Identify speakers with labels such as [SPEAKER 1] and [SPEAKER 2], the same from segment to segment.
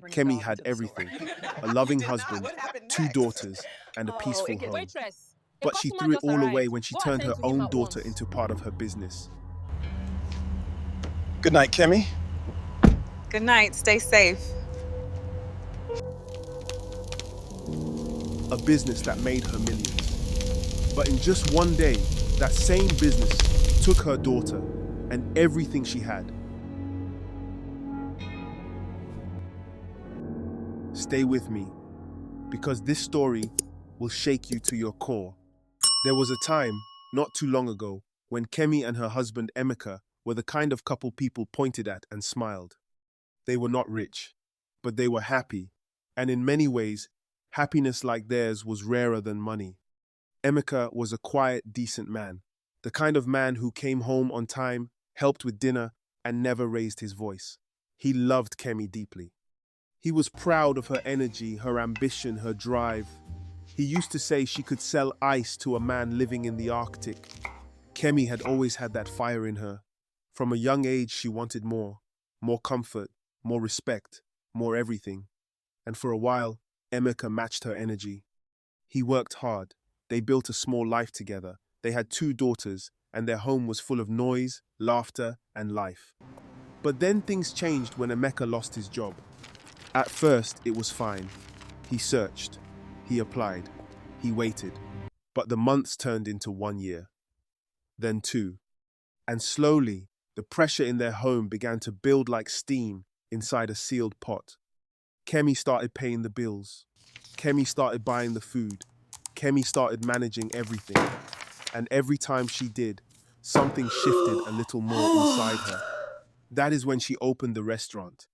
[SPEAKER 1] Kemi had everything: a loving husband, two daughters, and a peaceful home.
[SPEAKER 2] Waitress, a
[SPEAKER 1] But she
[SPEAKER 2] customer
[SPEAKER 1] threw it
[SPEAKER 2] just
[SPEAKER 1] all away
[SPEAKER 2] arrived.
[SPEAKER 1] when she
[SPEAKER 2] Go
[SPEAKER 1] turned
[SPEAKER 2] attend
[SPEAKER 1] her
[SPEAKER 2] to him
[SPEAKER 1] own
[SPEAKER 2] at
[SPEAKER 1] daughter
[SPEAKER 2] once.
[SPEAKER 1] into part of her business.
[SPEAKER 3] Good night, Kemi.
[SPEAKER 4] Good night. Stay safe.
[SPEAKER 1] A business that made her millions. But in just one day, that same business took her daughter and everything she had. Stay with me, because this story will shake you to your core. There was a time, not too long ago, when Kemi and her husband Emeka were the kind of couple people pointed at and smiled. They were not rich, but they were happy, and in many ways, happiness like theirs was rarer than money. Emeka was a quiet, decent man, the kind of man who came home on time, helped with dinner, and never raised his voice. He loved Kemi deeply. He was proud of her energy, her ambition, her drive. He used to say she could sell ice to a man living in the Arctic. Kemi had always had that fire in her. From a young age, she wanted more comfort, more respect, more everything. And for a while, Emeka matched her energy. He worked hard. They built a small life together. They had two daughters, and their home was full of noise, laughter, and life. But then things changed when Emeka lost his job. At first, it was fine. He searched. He applied. He waited. But the months turned into 1 year. Then 2. And slowly, the pressure in their home began to build like steam inside a sealed pot. Kemi started paying the bills. Kemi started buying the food. Kemi started managing everything. And every time she did, something shifted a little more inside her. That is when she opened the restaurant.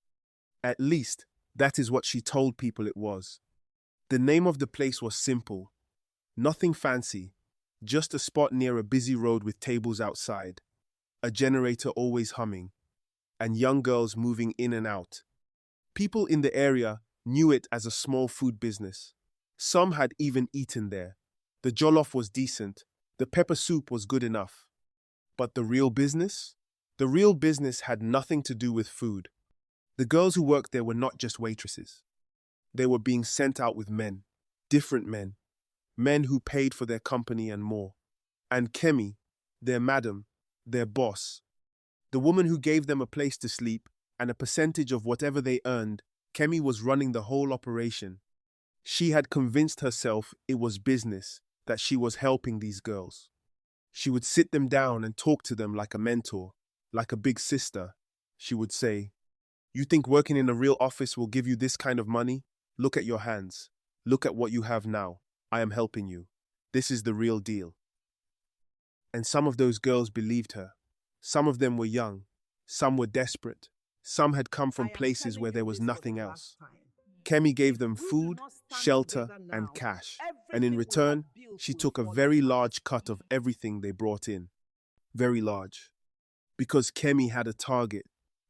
[SPEAKER 1] At least, that is what she told people it was. The name of the place was simple. Nothing fancy, just a spot near a busy road with tables outside, a generator always humming, and young girls moving in and out. People in the area knew it as a small food business. Some had even eaten there. The jollof was decent, the pepper soup was good enough. But the real business? The real business had nothing to do with food. The girls who worked there were not just waitresses. They were being sent out with men, different men, men who paid for their company and more. And Kemi, their madam, their boss, the woman who gave them a place to sleep and a percentage of whatever they earned, Kemi was running the whole operation. She had convinced herself it was business, that she was helping these girls. She would sit them down and talk to them like a mentor, like a big sister. She would say, "You think working in a real office will give you this kind of money? Look at your hands. Look at what you have now. I am helping you. This is the real deal." And some of those girls believed her. Some of them were young. Some were desperate. Some had come from places where there was nothing else. Kemi gave them food, shelter, and cash. And in return, she took a very large cut of everything they brought in. Very large. Because Kemi had a target,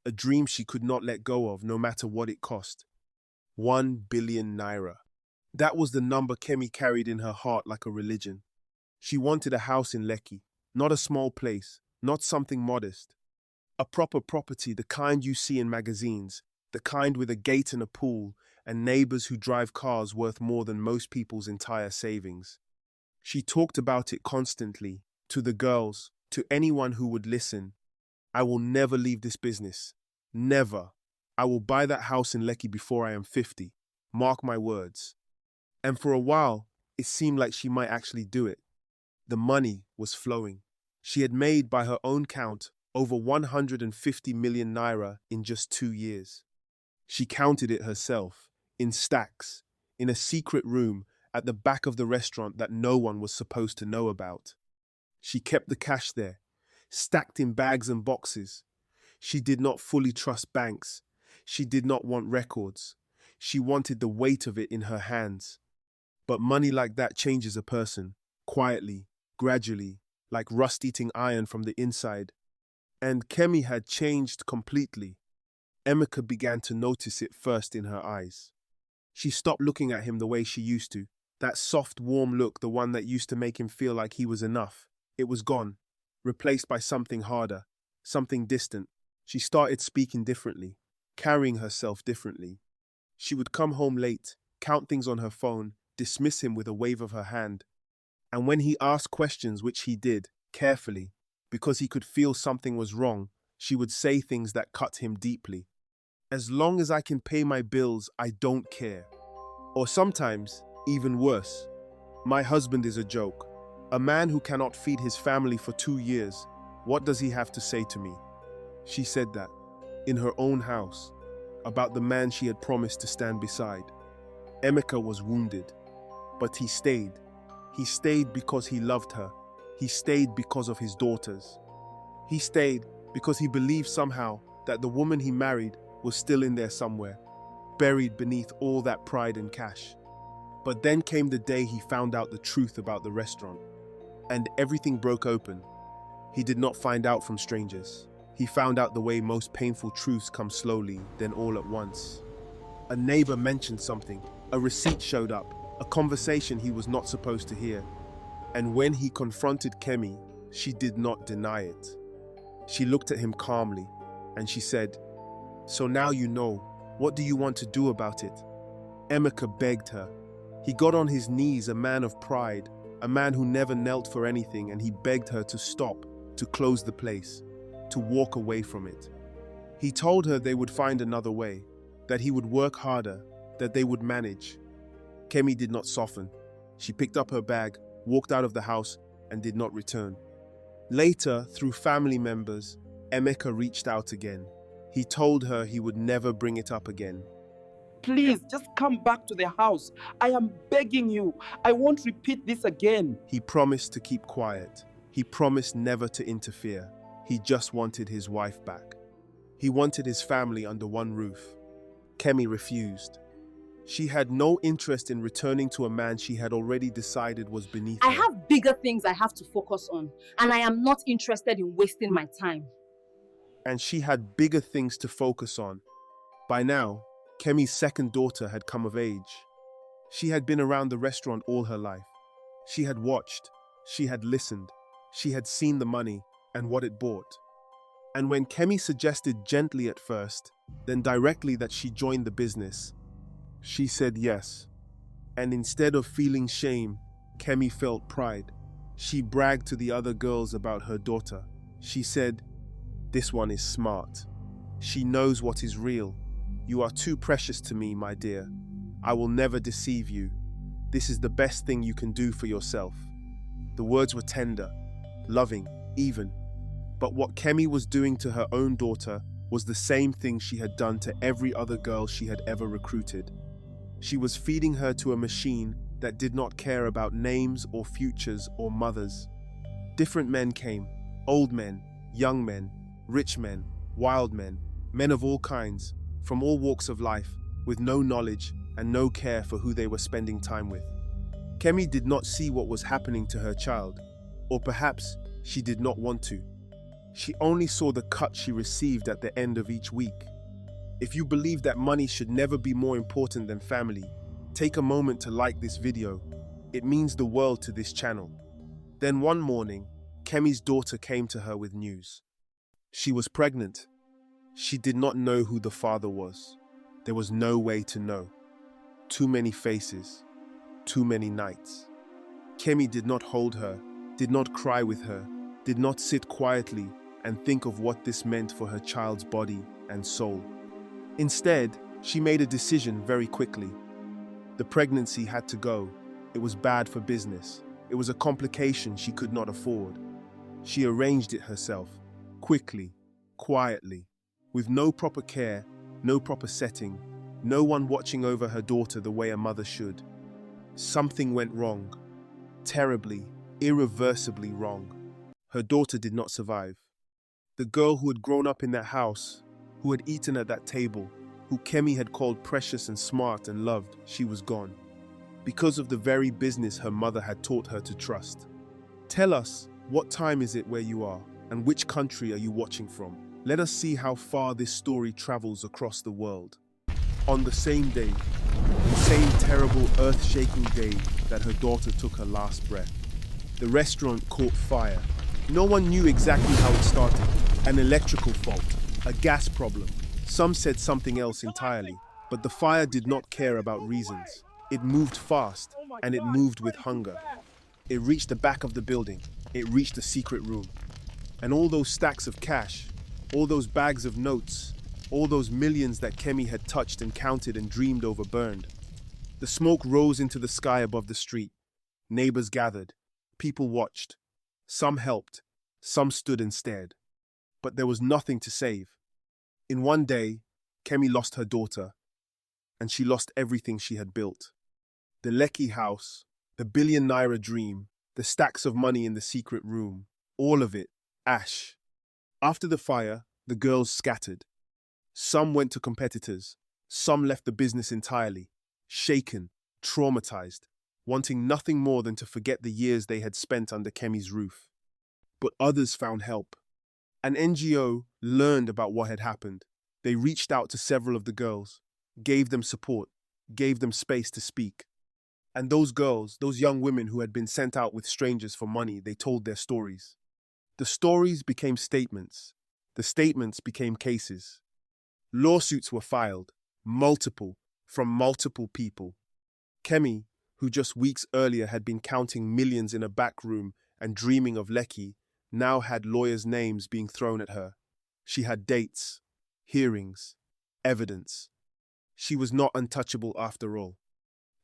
[SPEAKER 1] a dream she could not let go of no matter what it cost. 1 billion naira. That was the number Kemi carried in her heart like a religion. She wanted a house in Lekki, not a small place, not something modest. A proper property, the kind you see in magazines, the kind with a gate and a pool, and neighbors who drive cars worth more than most people's entire savings. She talked about it constantly, to the girls, to anyone who would listen. "I will never leave this business. Never. I will buy that house in Lekki before I am 50. Mark my words." And for a while, it seemed like she might actually do it. The money was flowing. She had made, by her own count, over 150 million naira in just 2 years. She counted it herself, in stacks, in a secret room at the back of the restaurant that no one was supposed to know about. She kept the cash there, stacked in bags and boxes. She did not fully trust banks. She did not want records. She wanted the weight of it in her hands. But money like that changes a person, quietly, gradually, like rust-eating iron from the inside. And Kemi had changed completely. Emeka began to notice it first in her eyes. She stopped looking at him the way she used to, that soft, warm look, the one that used to make him feel like he was enough. It was gone, replaced by something harder, something distant. She started speaking differently, carrying herself differently. She would come home late, count things on her phone, dismiss him with a wave of her hand. And when he asked questions, which he did, carefully, because he could feel something was wrong, she would say things that cut him deeply. As long as I can pay my bills, I don't care. Or sometimes, even worse, my husband is a joke. A man who cannot feed his family for 2 years, what does he have to say to me? She said that, in her own house, about the man she had promised to stand beside. Emeka was wounded, but he stayed. He stayed because he loved her. He stayed because of his daughters. He stayed because he believed somehow that the woman he married was still in there somewhere, buried beneath all that pride and cash. But then came the day he found out the truth about the restaurant, and everything broke open. He did not find out from strangers. He found out the way most painful truths come slowly, then all at once. A neighbor mentioned something, a receipt showed up, a conversation he was not supposed to hear. And when he confronted Kemi, she did not deny it. She looked at him calmly, and she said, "So now you know, what do you want to do about it?" Emeka begged her. He got on his knees, a man of pride, a man who never knelt for anything, and he begged her to stop, to close the place, to walk away from it. He told her they would find another way, that he would work harder, that they would manage. Kemi did not soften. She picked up her bag, walked out of the house, and did not return. Later, through family members, Emeka reached out again. He told her he would never bring it up again.
[SPEAKER 2] "Please, just come back to the house. I am begging you. I won't repeat this again."
[SPEAKER 1] He promised to keep quiet. He promised never to interfere. He just wanted his wife back. He wanted his family under one roof. Kemi refused. She had no interest in returning to a man she had already decided was beneath her.
[SPEAKER 3] I have bigger things I have to focus on, and I am not interested in wasting my time.
[SPEAKER 1] And she had bigger things to focus on. By now, Kemi's second daughter had come of age. She had been around the restaurant all her life. She had watched, she had listened, she had seen the money and what it bought. And when Kemi suggested gently at first, then directly that she join the business, she said yes. And instead of feeling shame, Kemi felt pride. She bragged to the other girls about her daughter. She said, "This one is smart. She knows what is real. You are too precious to me, my dear. I will never deceive you. This is the best thing you can do for yourself." The words were tender, loving, even. But what Kemi was doing to her own daughter was the same thing she had done to every other girl she had ever recruited. She was feeding her to a machine that did not care about names or futures or mothers. Different men came, old men, young men, rich men, wild men, men of all kinds, from all walks of life, with no knowledge and no care for who they were spending time with. Kemi did not see what was happening to her child, or perhaps she did not want to. She only saw the cut she received at the end of each week. If you believe that money should never be more important than family, take a moment to like this video. It means the world to this channel. Then one morning, Kemi's daughter came to her with news. She was pregnant. She did not know who the father was. There was no way to know. Too many faces, too many nights. Kemi did not hold her, did not cry with her, did not sit quietly and think of what this meant for her child's body and soul. Instead, she made a decision very quickly. The pregnancy had to go. It was bad for business. It was a complication she could not afford. She arranged it herself, quickly, quietly, with no proper care, no proper setting, no one watching over her daughter the way a mother should. Something went wrong. Terribly, irreversibly wrong. Her daughter did not survive. The girl who had grown up in that house, who had eaten at that table, who Kemi had called precious and smart and loved, she was gone. Because of the very business her mother had taught her to trust. Tell us, what time is it where you are, and which country are you watching from? Let us see how far this story travels across the world. On the same day, the same terrible, earth-shaking day that her daughter took her last breath, the restaurant caught fire. No one knew exactly how it started. An electrical fault, a gas problem. Some said something else entirely. But the fire did not care about reasons. It moved fast, and it moved with hunger. It reached the back of the building. It reached the secret room. And all those stacks of cash, all those bags of notes, all those millions that Kemi had touched and counted and dreamed over burned. The smoke rose into the sky above the street. Neighbors gathered. People watched. Some helped. Some stood and stared. But there was nothing to save. In one day, Kemi lost her daughter, and she lost everything she had built. The Lekki house, the billion-naira dream, the stacks of money in the secret room, all of it, ash. After the fire, the girls scattered. Some went to competitors. Some left the business entirely, shaken, traumatized, wanting nothing more than to forget the years they had spent under Kemi's roof. But others found help. An NGO learned about what had happened. They reached out to several of the girls, gave them support, gave them space to speak. And those girls, those young women who had been sent out with strangers for money, they told their stories. The stories became statements. The statements became cases. Lawsuits were filed, multiple, from multiple people. Kemi, who just weeks earlier had been counting millions in a back room and dreaming of Lekki, now had lawyers' names being thrown at her. She had dates, hearings, evidence. She was not untouchable after all.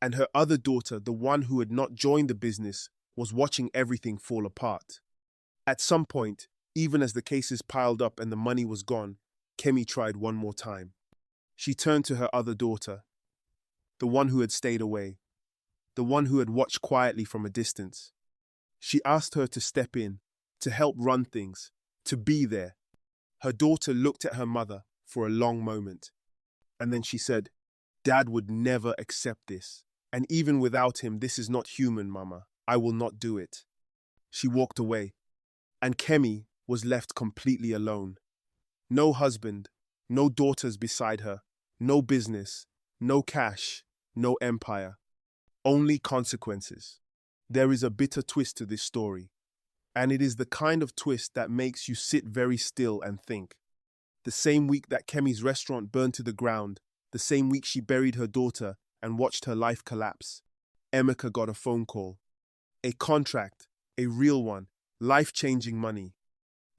[SPEAKER 1] And her other daughter, the one who had not joined the business, was watching everything fall apart. At some point, even as the cases piled up and the money was gone, Kemi tried one more time. She turned to her other daughter, the one who had stayed away, the one who had watched quietly from a distance. She asked her to step in, to help run things, to be there. Her daughter looked at her mother for a long moment, and then she said, "Dad would never accept this. And even without him, this is not human, Mama. I will not do it." She walked away, and Kemi was left completely alone. No husband, no daughters beside her, no business, no cash, no empire. Only consequences. There is a bitter twist to this story, and it is the kind of twist that makes you sit very still and think. The same week that Kemi's restaurant burned to the ground, the same week she buried her daughter and watched her life collapse, Emeka got a phone call. A contract, a real one, life-changing money.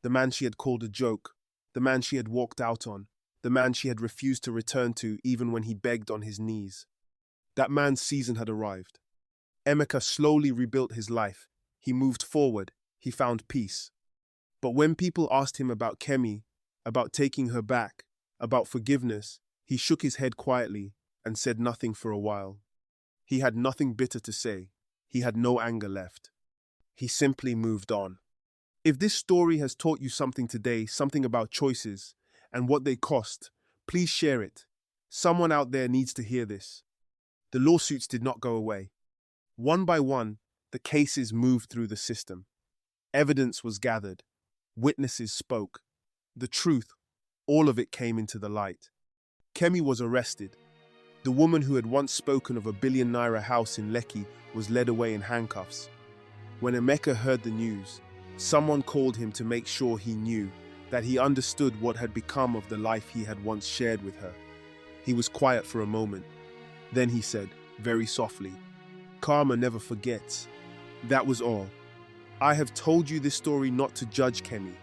[SPEAKER 1] The man she had called a joke, the man she had walked out on, the man she had refused to return to even when he begged on his knees. That man's season had arrived. Emeka slowly rebuilt his life. He moved forward. He found peace. But when people asked him about Kemi, about taking her back, about forgiveness, he shook his head quietly and said nothing for a while. He had nothing bitter to say. He had no anger left. He simply moved on. If this story has taught you something today, something about choices and what they cost, please share it. Someone out there needs to hear this. The lawsuits did not go away. One by one, the cases moved through the system. Evidence was gathered. Witnesses spoke. The truth, all of it came into the light. Kemi was arrested. The woman who had once spoken of a billion-naira house in Lekki was led away in handcuffs. When Emeka heard the news, someone called him to make sure he knew, that he understood what had become of the life he had once shared with her. He was quiet for a moment. Then he said, very softly, "Karma never forgets." That was all. I have told you this story not to judge Kemi.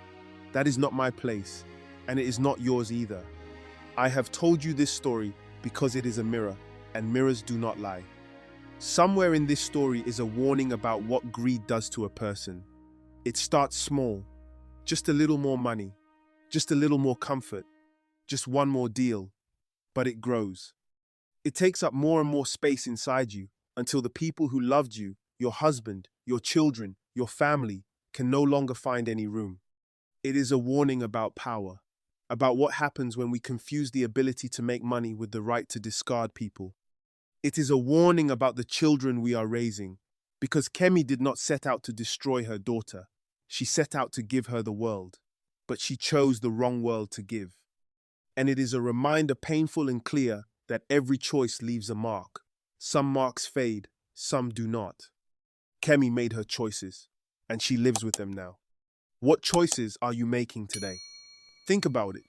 [SPEAKER 1] That is not my place, and it is not yours either. I have told you this story because it is a mirror, and mirrors do not lie. Somewhere in this story is a warning about what greed does to a person. It starts small, just a little more money, just a little more comfort, just one more deal, but it grows. It takes up more and more space inside you until the people who loved you, your husband, your children, your family, can no longer find any room. It is a warning about power, about what happens when we confuse the ability to make money with the right to discard people. It is a warning about the children we are raising, because Kemi did not set out to destroy her daughter. She set out to give her the world, but she chose the wrong world to give. And it is a reminder, painful and clear, that every choice leaves a mark. Some marks fade, some do not. Kemi made her choices, and she lives with them now. What choices are you making today? Think about it.